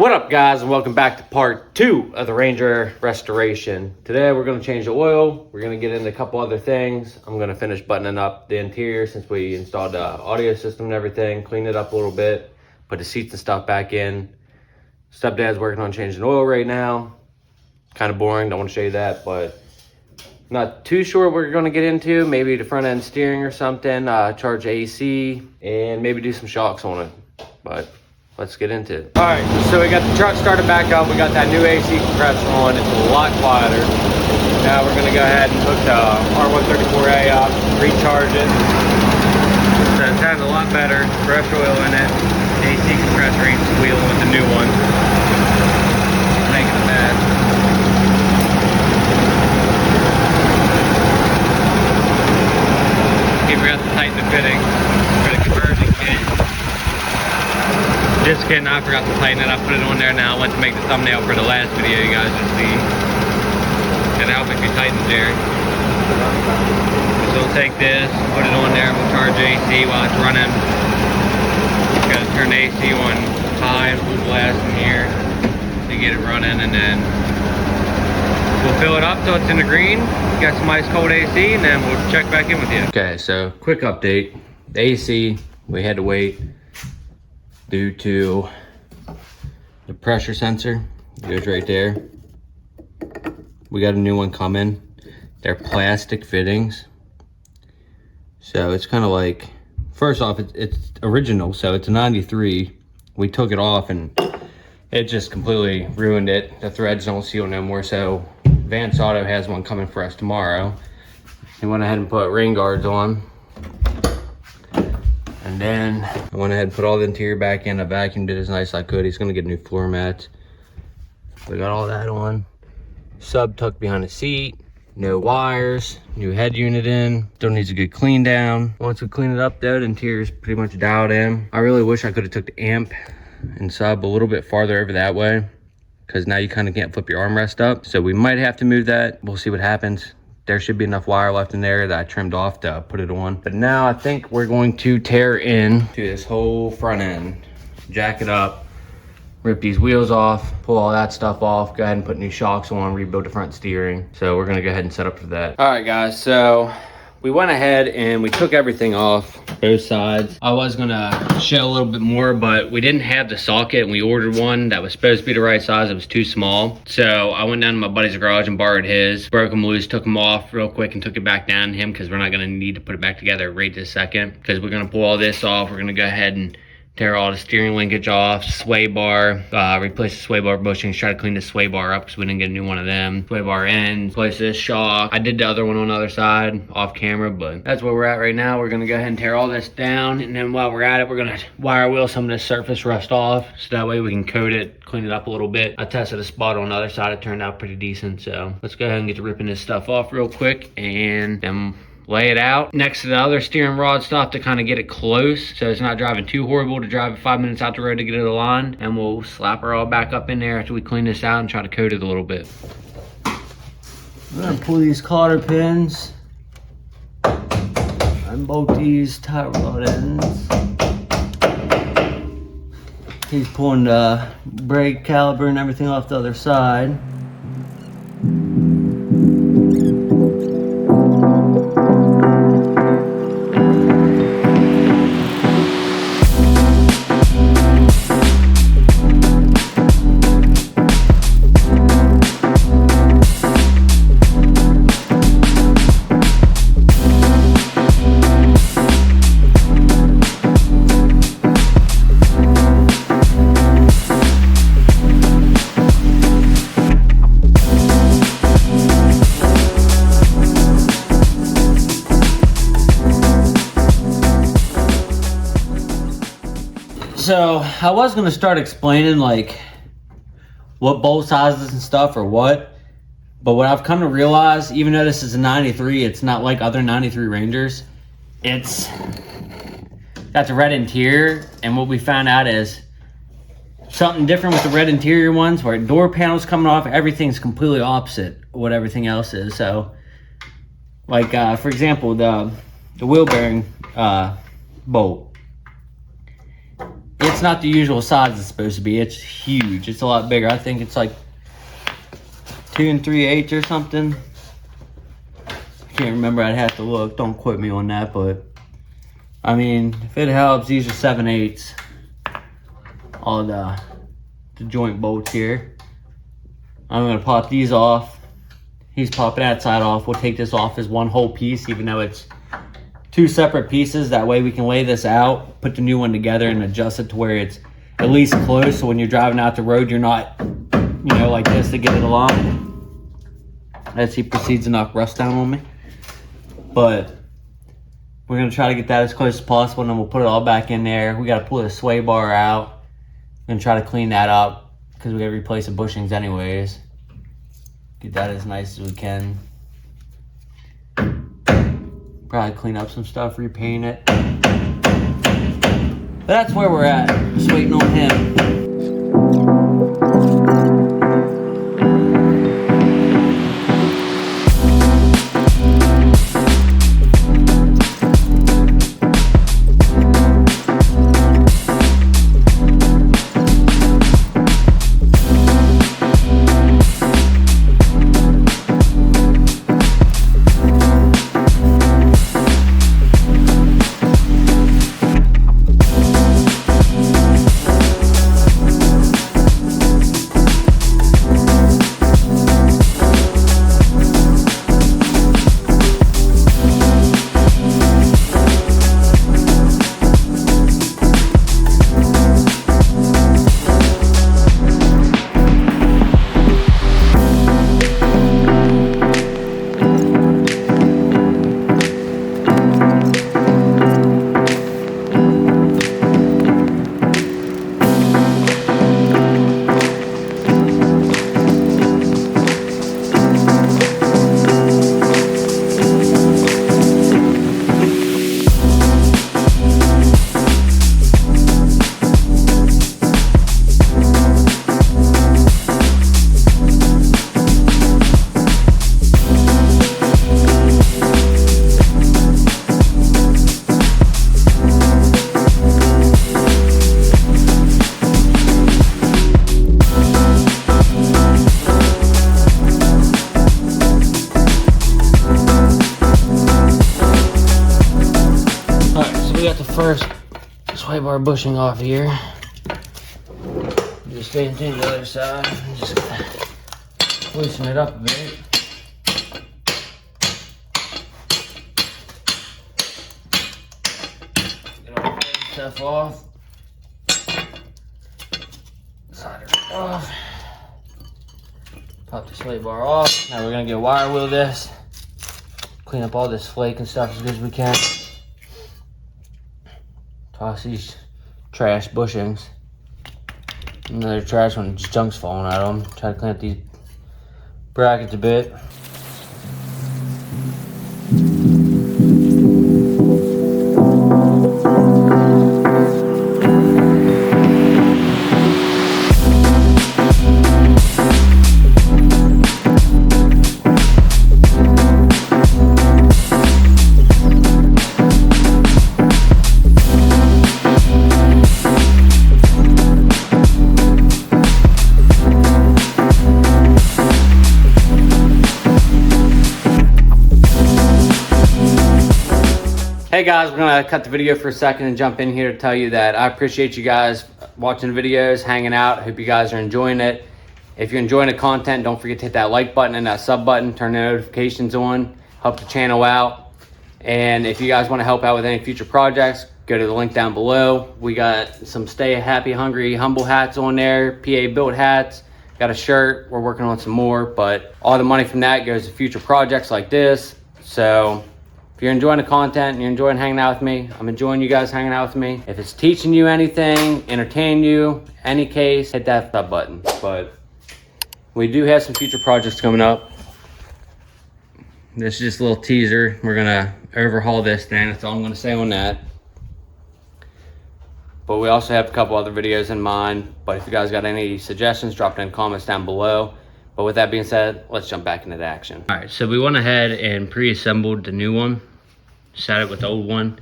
What up, guys, and welcome back to part 2 of the Ranger restoration. Today we're going to change the oil. We're going to get into a couple other things. I'm going to finish buttoning up the interior since we installed the audio system and everything, clean it up a little bit, put the seats and stuff back in. Stepdad's working on changing oil right now. Kind of boring, don't want to show you that, but not too sure what we're going to get into. Maybe the front end steering or something, charge AC, and maybe do some shocks on it. But let's get into it. All right, so we got the truck started back up. We got that new AC compressor on. It's a lot quieter. Now we're gonna go ahead and hook the R134A up, recharge it. So it sounds a lot better. Fresh oil in it. AC compressor ain't squealing with the new one. Making a mess. Okay, we got to tighten the fitting for the conversion kit. Just kidding, I forgot to tighten it. I put it on there now. I went to make the thumbnail for the last video you guys just see. And help if you tighten there. So we'll take this, put it on there, we'll charge AC while it's running. Gotta turn the AC on high and full blast in here to get it running, and then we'll fill it up till it's in the green. Got some ice cold AC, and then we'll check back in with you. Okay, so quick update. The AC, we had to wait due to the pressure sensor. It goes right there. We got a new one coming. They're plastic fittings, so it's kind of like, first off, it's original, so it's a 93. We took it off and it just completely ruined it. The threads don't seal no more, so Vance Auto has one coming for us tomorrow. He went ahead and put rain guards on. And then I went ahead and put all the interior back in. I vacuumed it as nice as I could. He's gonna get new floor mats. We got all that on. Sub tucked behind the seat. No wires. New head unit in. Still needs a good clean down. Once we clean it up though, the interior's pretty much dialed in. I really wish I could have took the amp and sub a little bit farther over that way, because now you kind of can't flip your armrest up. So we might have to move that. We'll see what happens. There should be enough wire left in there that I trimmed off to put it on. But now I think we're going to tear in to this whole front end, jack it up, rip these wheels off, pull all that stuff off, go ahead and put new shocks on, rebuild the front steering. So we're gonna go ahead and set up for that. All right, guys, so we went ahead and we took everything off, both sides. I was gonna show a little bit more, but we didn't have the socket, and we ordered one that was supposed to be the right size. It was too small. So I went down to my buddy's garage and borrowed his, broke them loose, took them off real quick and took it back down to him, because we're not gonna need to put it back together right this second, because we're gonna pull all this off. We're gonna go ahead and tear all the steering linkage off, sway bar, replace the sway bar bushings, try to clean the sway bar up because we didn't get a new one of them. Sway bar ends, replace this shock. I did the other one on the other side off camera, but that's where we're at right now. We're gonna go ahead and tear all this down, and then while we're at it, we're gonna wire wheel some of this surface rust off, so that way we can coat it, clean it up a little bit. I tested a spot on the other side, it turned out pretty decent, so let's go ahead and get to ripping this stuff off real quick, and then lay it out next to the other steering rod stuff to kind of get it close so it's not driving too horrible to drive 5 minutes out the road to get it aligned. And we'll slap her all back up in there after we clean this out and try to coat it a little bit. I'm gonna pull these cotter pins and both these tie rod ends. He's pulling the brake caliper and everything off the other side. So I was gonna start explaining like what bolt sizes and stuff or what, but what I've come to realize, even though this is a 93, it's not like other 93 Rangers. It's got the red interior, and what we found out is something different with the red interior ones, where door panels coming off, everything's completely opposite of what everything else is. So like for example, the wheel bearing bolt, it's it's not the usual size it's supposed to be. It's huge. It's a lot bigger. I think it's like 2 3/8 or something. I can't remember. I'd have to look. Don't quote me on that, but I mean, if it helps, these are 7/8. All the joint bolts here. I'm gonna pop these off. He's popping that side off. We'll take this off as one whole piece, even though it's 2 separate pieces. That way we can lay this out, put the new one together, and adjust it to where it's at least close. So when you're driving out the road, you're not, you know, like this to get it along. As he proceeds to knock rust down on me. But we're gonna try to get that as close as possible, and then we'll put it all back in there. We gotta pull the sway bar out and try to clean that up because we gotta replace the bushings anyways. Get that as nice as we can. Probably clean up some stuff, repaint it. But that's where we're at. Just waiting on him. First sway bar bushing off here. Just stay to the other side. Just loosen it up a bit. Get all the stuff off. Solder it off. Pop the sway bar off. Now we're gonna get wire wheel this. Clean up all this flake and stuff as good as we can. Toss these trash bushings. Another trash one, just junk's falling out of them. Try to clean up these brackets a bit. Hey guys, we're gonna cut the video for a second and jump in here to tell you that I appreciate you guys watching the videos, hanging out. Hope you guys are enjoying it. If you're enjoying the content, don't forget to hit that like button and that sub button, turn the notifications on, help the channel out. And if you guys want to help out with any future projects, go to the link down below. We got some Stay Happy Hungry Humble hats on there, PA built hats, got a shirt. We're working on some more, but all the money from that goes to future projects like this. So if you're enjoying the content and you're enjoying hanging out with me, I'm enjoying you guys hanging out with me. If it's teaching you anything, entertain you, any case, hit that sub button. But we do have some future projects coming up. This is just a little teaser. We're gonna overhaul this thing. That's all I'm gonna say on that. But we also have a couple other videos in mind. But if you guys got any suggestions, drop it in comments down below. But with that being said, let's jump back into the action. All right, so we went ahead and pre-assembled the new one, set it with the old one,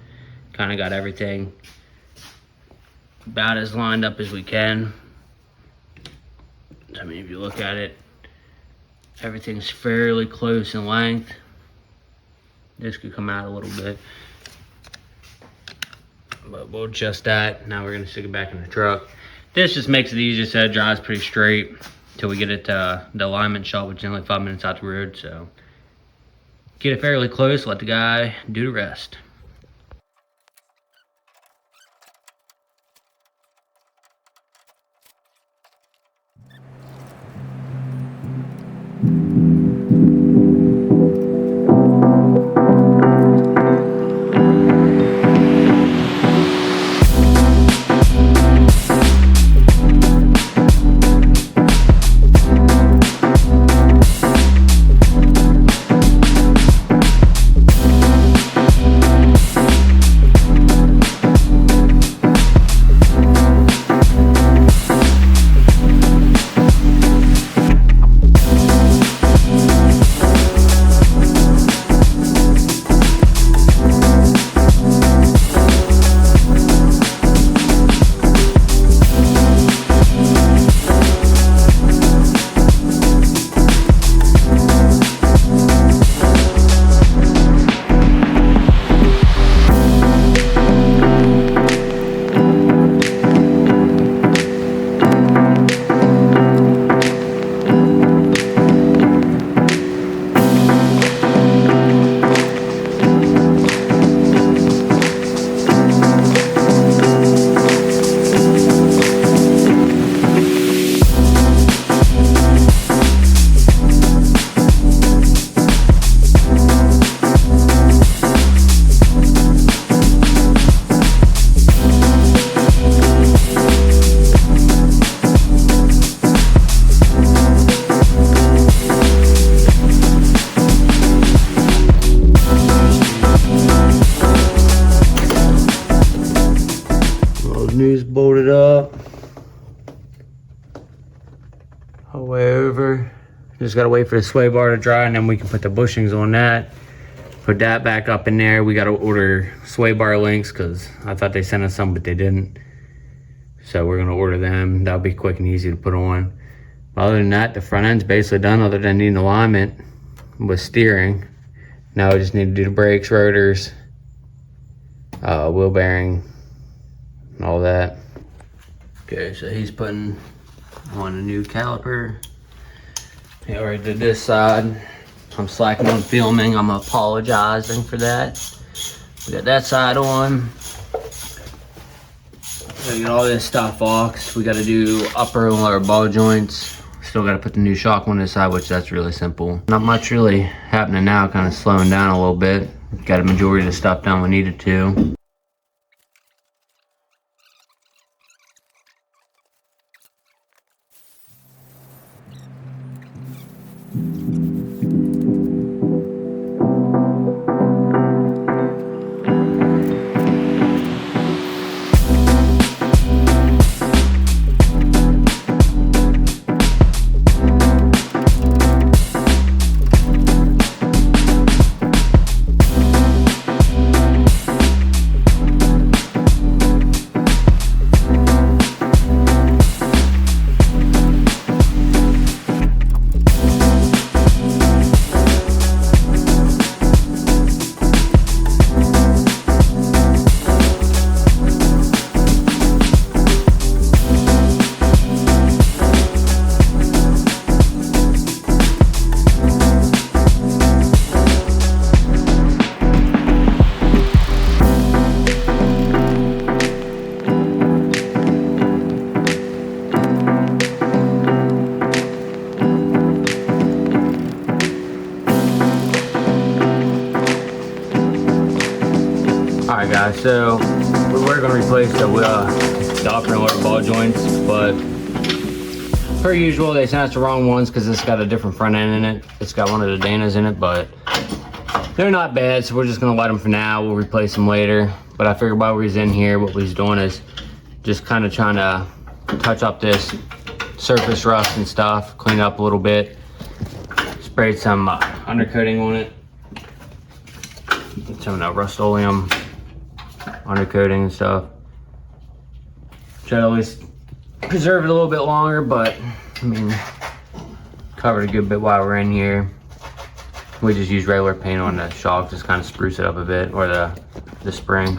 kind of got everything about as lined up as we can. I mean, if you look at it, everything's fairly close in length. This could come out a little bit, but we'll adjust that. Now we're gonna stick it back in the truck. This just makes it easier, so it drives pretty straight until we get it to the alignment shop, which is only 5 minutes out the road. So get it fairly close, let the guy do the rest. News bolted up. All the way over. Just gotta wait for the sway bar to dry, and then we can put the bushings on that. Put that back up in there. We gotta order sway bar links because I thought they sent us some, but they didn't. So we're gonna order them. That'll be quick and easy to put on. But other than that, the front end's basically done, other than needing alignment with steering. Now we just need to do the brakes, rotors, wheel bearing, and all that. Okay, so he's putting on a new caliper. He already did this side. I'm slacking on filming. I'm apologizing for that. We got that side on. We got all this stuff off. We got to do upper and lower ball joints. Still got to put the new shock on this side, which that's really simple. Not much really happening now. Kind of slowing down a little bit. Got a majority of the stuff done we needed to. Alright guys, so we were going to replace the upper and lower ball joints, but per usual they sent us the wrong ones because it's got a different front end in it. It's got one of the Danas in it, but they're not bad, so we're just going to let them for now. We'll replace them later. But I figured while we was in here, what we was doing is just kind of trying to touch up this surface rust and stuff, clean it up a little bit. Sprayed some undercoating on it. Some of that Rust-Oleum undercoating and stuff. Try to at least preserve it a little bit longer, but I mean, covered a good bit while we're in here. We just use regular paint on the shock, just kind of spruce it up a bit, or the spring.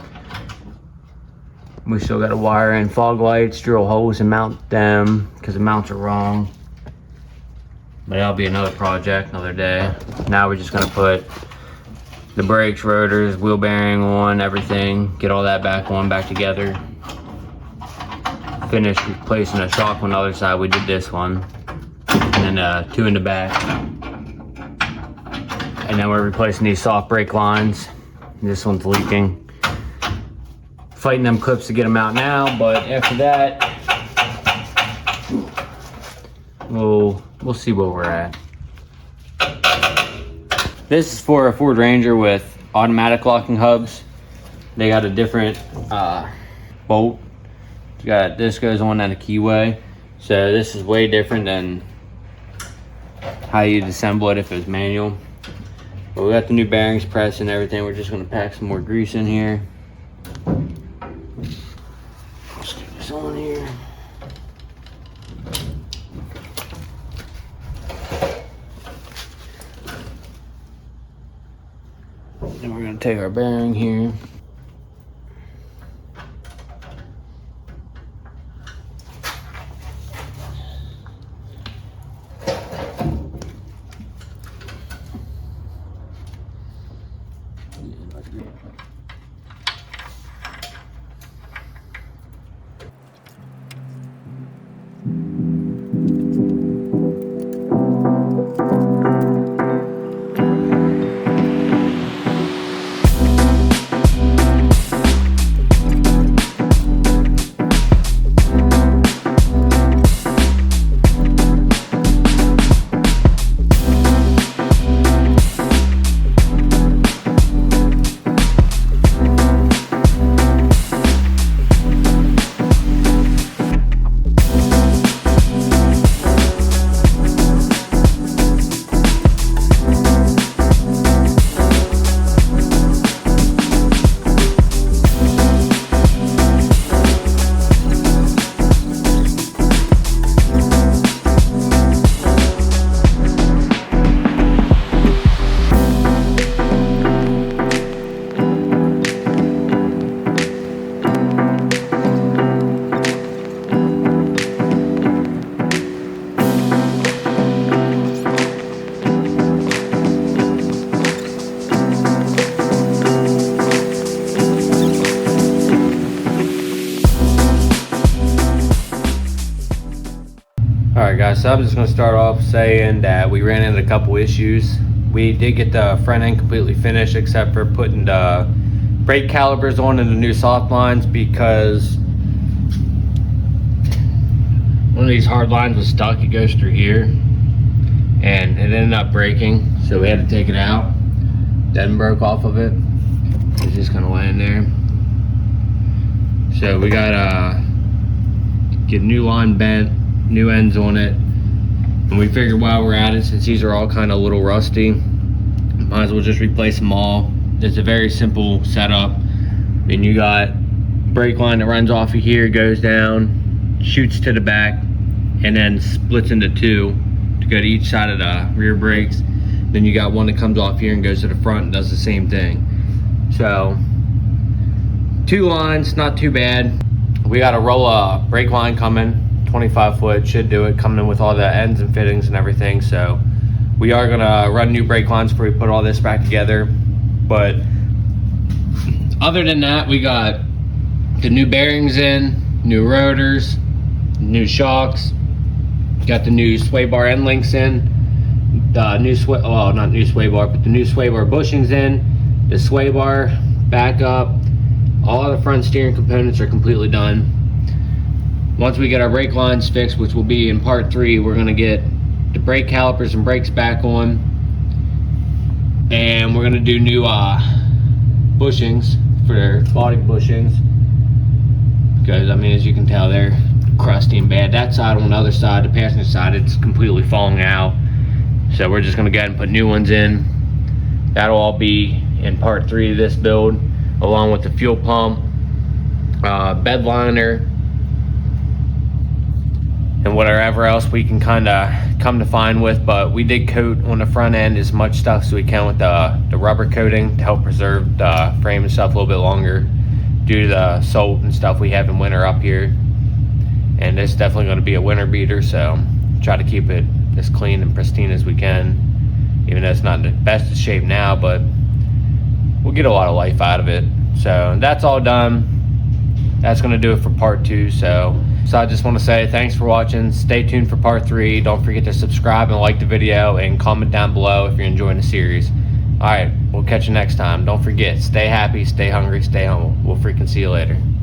We still got to wire in fog lights, drill holes and mount them because the mounts are wrong. But that'll be another project, another day. Now we're just gonna put the brakes, rotors, wheel bearing on, everything, get all that back together. Finish replacing a shock on the other side. We did this one, and then 2 in the back. And then we're replacing these soft brake lines. This one's leaking. Fighting them clips to get them out now, but after that, we'll see where we're at. This is for a Ford Ranger with automatic locking hubs. They got a different bolt. You got this goes on at a keyway, so this is way different than how you'd assemble it if it was manual. But we got the new bearings pressed and everything. We're just gonna pack some more grease in here. Let's get this on here. Then we're gonna take our bearing here. Alright guys, so I'm just going to start off saying that we ran into a couple issues. We did get the front end completely finished except for putting the brake calipers on in the new soft lines because one of these hard lines was stuck. It goes through here and it ended up breaking, so we had to take it out. Then broke off of it. It's just kind of laying there. So we got to get a new line bent, new ends on it, and we figured while we're at it, since these are all kind of a little rusty, might as well just replace them all. It's a very simple setup. And you got brake line that runs off of here, goes down, shoots to the back, and then splits into 2 to go to each side of the rear brakes. Then you got one that comes off here and goes to the front and does the same thing. So 2 lines, not too bad. We got a roll of brake line coming, 25 foot, should do it, coming in with all the ends and fittings and everything. So we are gonna run new brake lines before we put all this back together. But other than that, we got the new bearings in, new rotors, new shocks, got the new sway bar end links in, the new sway, well, not new sway bar, but the new sway bar bushings in, the sway bar back up. All the front steering components are completely done. Once we get our brake lines fixed, which will be in part 3, we're gonna get the brake calipers and brakes back on, and we're gonna do new bushings for body bushings, because I mean, as you can tell, they're crusty and bad. That side, on the other side, the passenger side, it's completely falling out. So we're just gonna go ahead and put new ones in. That'll all be in part 3 of this build, along with the fuel pump, bed liner, and whatever else we can kind of come to find with. But we did coat on the front end as much stuff as we can with the rubber coating to help preserve the frame and stuff a little bit longer due to the salt and stuff we have in winter up here. And it's definitely going to be a winter beater, so try to keep it as clean and pristine as we can, even though it's not in the best of shape now, but we'll get a lot of life out of it. So that's all done. That's going to do it for part 2. So I just want to say thanks for watching. Stay tuned for part 3. Don't forget to subscribe and like the video, and comment down below if you're enjoying the series. All right, we'll catch you next time. Don't forget, stay happy, stay hungry, stay humble. We'll freaking see you later.